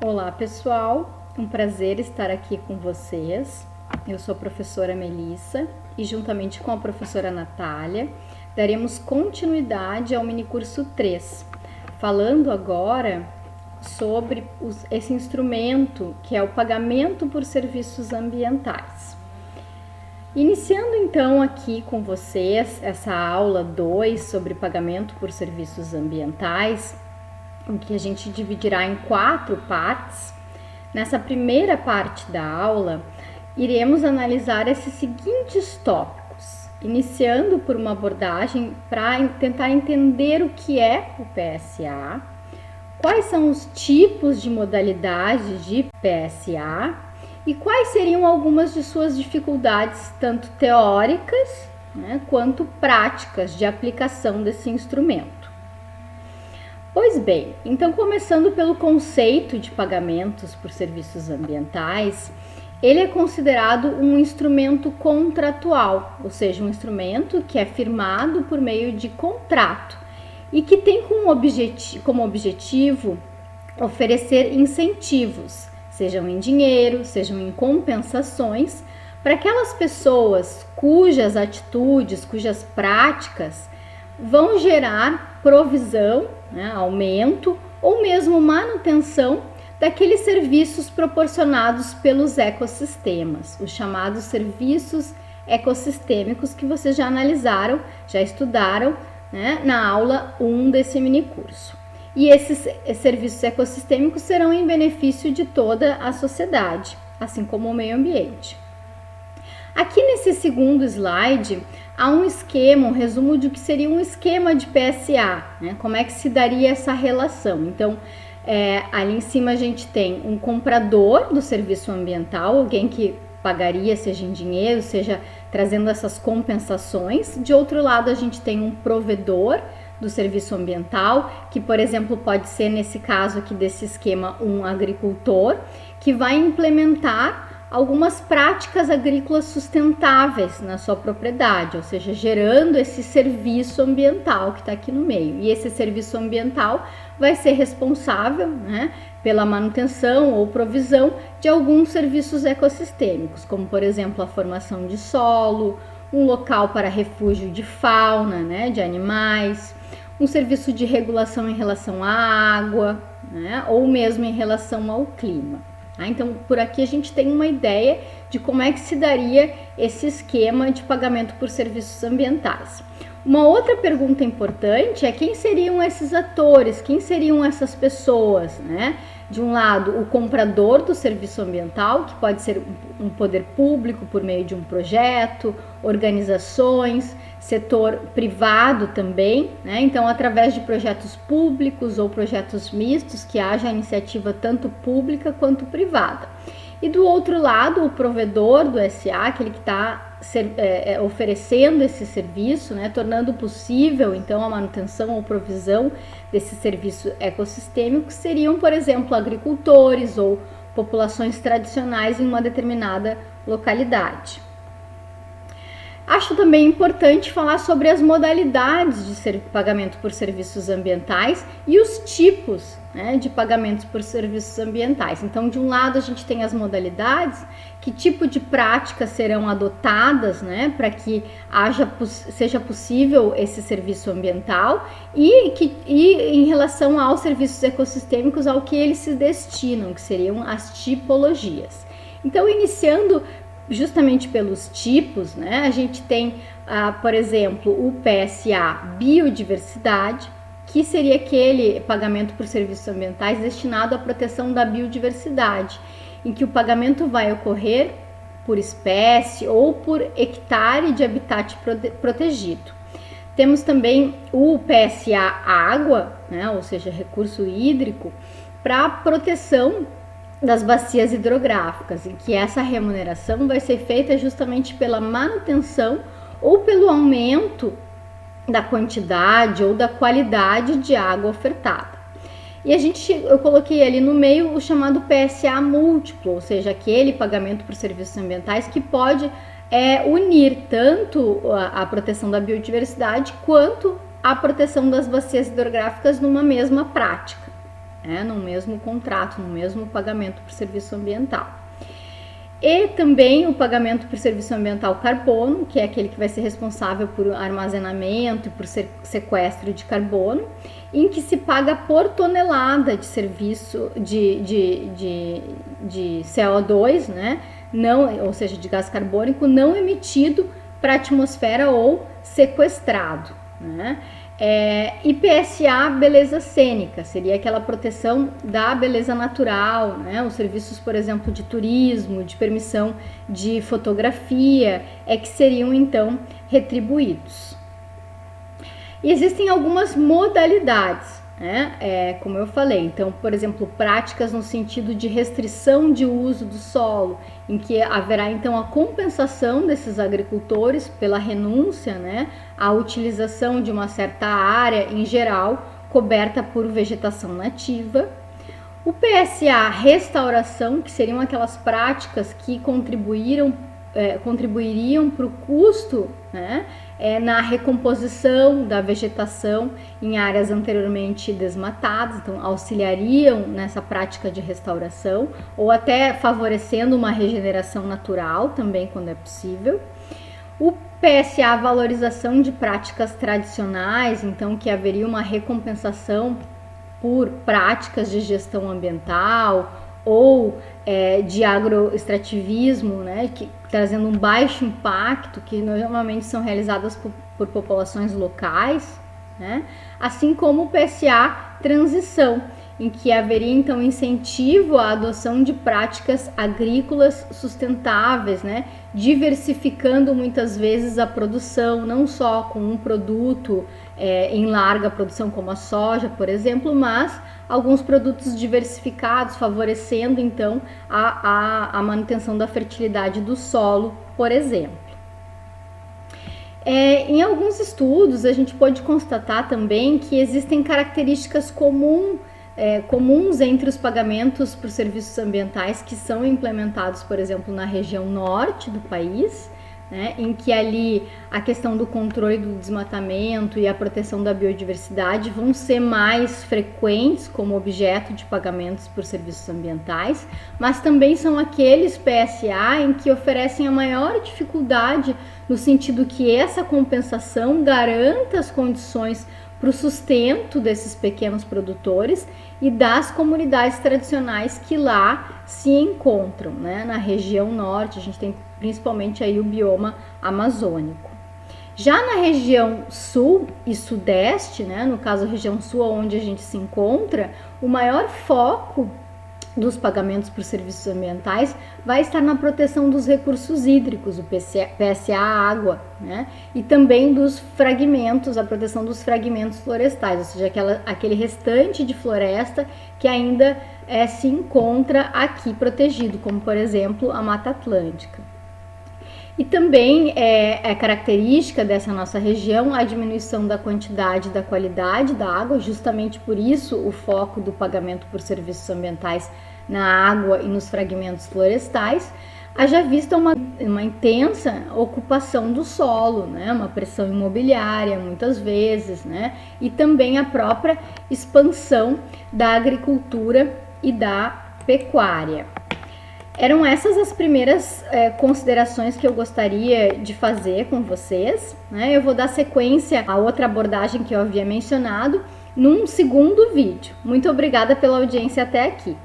Olá pessoal, um prazer estar aqui com vocês. Eu sou a professora Melissa e juntamente com a professora Natália daremos continuidade ao minicurso 3, falando agora sobre esse instrumento que é o pagamento por serviços ambientais. Iniciando então aqui com vocês essa aula 2 sobre pagamento por serviços ambientais, em que a gente dividirá em 4 partes. Nessa primeira parte da aula, iremos analisar esses seguintes tópicos, iniciando por uma abordagem para tentar entender o que é o PSA, quais são os tipos de modalidades de PSA e quais seriam algumas de suas dificuldades, tanto teóricas, quanto práticas de aplicação desse instrumento. Pois bem, então começando pelo conceito de pagamentos por serviços ambientais, ele é considerado um instrumento contratual, ou seja, um instrumento que é firmado por meio de contrato e que tem como objetivo oferecer incentivos, sejam em dinheiro, sejam em compensações, para aquelas pessoas cujas atitudes, cujas práticas vão gerar provisão, aumento ou mesmo manutenção daqueles serviços proporcionados pelos ecossistemas, os chamados serviços ecossistêmicos que vocês já analisaram, já estudaram, na aula 1 desse minicurso. E esses serviços ecossistêmicos serão em benefício de toda a sociedade, assim como o meio ambiente. Aqui nesse segundo slide, há um esquema, um resumo de o que seria um esquema de PSA, como é que se daria essa relação. Então, ali em cima a gente tem um comprador do serviço ambiental, alguém que pagaria, seja em dinheiro, seja trazendo essas compensações. De outro lado, a gente tem um provedor do serviço ambiental, que, por exemplo, pode ser, nesse caso aqui desse esquema, um agricultor, que vai implementar algumas práticas agrícolas sustentáveis na sua propriedade, ou seja, gerando esse serviço ambiental que está aqui no meio. E esse serviço ambiental vai ser responsável, pela manutenção ou provisão de alguns serviços ecossistêmicos, como, por exemplo, a formação de solo, um local para refúgio de fauna, de animais, um serviço de regulação em relação à água, ou mesmo em relação ao clima. Então, por aqui a gente tem uma ideia de como é que se daria esse esquema de pagamento por serviços ambientais. Uma outra pergunta importante é quem seriam esses atores, quem seriam essas pessoas, De um lado, o comprador do serviço ambiental, que pode ser um poder público por meio de um projeto, organizações, setor privado também, Então, através de projetos públicos ou projetos mistos, que haja iniciativa tanto pública quanto privada. E do outro lado, o provedor do SA, aquele que está oferecendo esse serviço, tornando possível, então, a manutenção ou provisão desse serviço ecossistêmico, seriam, por exemplo, agricultores ou populações tradicionais em uma determinada localidade. Acho também importante falar sobre as modalidades de pagamento por serviços ambientais e os tipos de pagamentos por serviços ambientais. Então, de um lado, a gente tem as modalidades, que tipo de práticas serão adotadas para que seja possível esse serviço ambiental e em relação aos serviços ecossistêmicos, ao que eles se destinam, que seriam as tipologias. Então, iniciando justamente pelos tipos, a gente tem, por exemplo, o PSA biodiversidade, que seria aquele pagamento por serviços ambientais destinado à proteção da biodiversidade, em que o pagamento vai ocorrer por espécie ou por hectare de habitat protegido. Temos também o PSA água, ou seja, recurso hídrico, para proteção das bacias hidrográficas, em que essa remuneração vai ser feita justamente pela manutenção ou pelo aumento da quantidade ou da qualidade de água ofertada. E eu coloquei ali no meio o chamado PSA múltiplo, ou seja, aquele pagamento por serviços ambientais que pode unir tanto a proteção da biodiversidade quanto a proteção das bacias hidrográficas numa mesma prática. né, no mesmo contrato, no mesmo pagamento por serviço ambiental. E também o pagamento por serviço ambiental carbono, que é aquele que vai ser responsável por armazenamento e por sequestro de carbono, em que se paga por tonelada de serviço de CO2, né? Não, ou seja, de gás carbônico não emitido para a atmosfera ou sequestrado, né? E PSA beleza cênica, seria aquela proteção da beleza natural, né? Os serviços, por exemplo, de turismo, de permissão de fotografia, que seriam então retribuídos. E existem algumas modalidades, né? Como eu falei, então, por exemplo, práticas no sentido de restrição de uso do solo, em que haverá então a compensação desses agricultores pela renúncia, né, à utilização de uma certa área em geral coberta por vegetação nativa. O PSA restauração, que seriam aquelas práticas que contribuiriam para o custo, né, na recomposição da vegetação em áreas anteriormente desmatadas, então auxiliariam nessa prática de restauração ou até favorecendo uma regeneração natural também quando é possível. O PSA valorização de práticas tradicionais, então que haveria uma recompensação por práticas de gestão ambiental ou de agroextrativismo, né, trazendo um baixo impacto, que normalmente são realizadas por populações locais, né, assim como o PSA transição, em que haveria então incentivo à adoção de práticas agrícolas sustentáveis, né, diversificando muitas vezes a produção, não só com um produto em larga produção como a soja, por exemplo, mas alguns produtos diversificados, favorecendo então a manutenção da fertilidade do solo, por exemplo. Em alguns estudos a gente pode constatar também que existem características comuns entre os pagamentos por serviços ambientais que são implementados, por exemplo, na região norte do país, né, em que ali a questão do controle do desmatamento e a proteção da biodiversidade vão ser mais frequentes como objeto de pagamentos por serviços ambientais, mas também são aqueles PSA em que oferecem a maior dificuldade no sentido que essa compensação garanta as condições para o sustento desses pequenos produtores e das comunidades tradicionais que lá se encontram, né? Na região norte, a gente tem principalmente aí o bioma amazônico. Já na região sul e sudeste, né? No caso a região sul onde a gente se encontra, o maior foco dos pagamentos por serviços ambientais vai estar na proteção dos recursos hídricos, o PSA água, né? E também dos fragmentos, a proteção dos fragmentos florestais, ou seja, aquele restante de floresta que ainda se encontra aqui protegido, como por exemplo a Mata Atlântica. E também é característica dessa nossa região a diminuição da quantidade e da qualidade da água, justamente por isso o foco do pagamento por serviços ambientais na água e nos fragmentos florestais, haja vista uma intensa ocupação do solo, né? Uma pressão imobiliária muitas vezes, né? E também a própria expansão da agricultura e da pecuária. Eram essas as primeiras considerações que eu gostaria de fazer com vocês, né? Eu vou dar sequência à outra abordagem que eu havia mencionado num segundo vídeo. Muito obrigada pela audiência até aqui.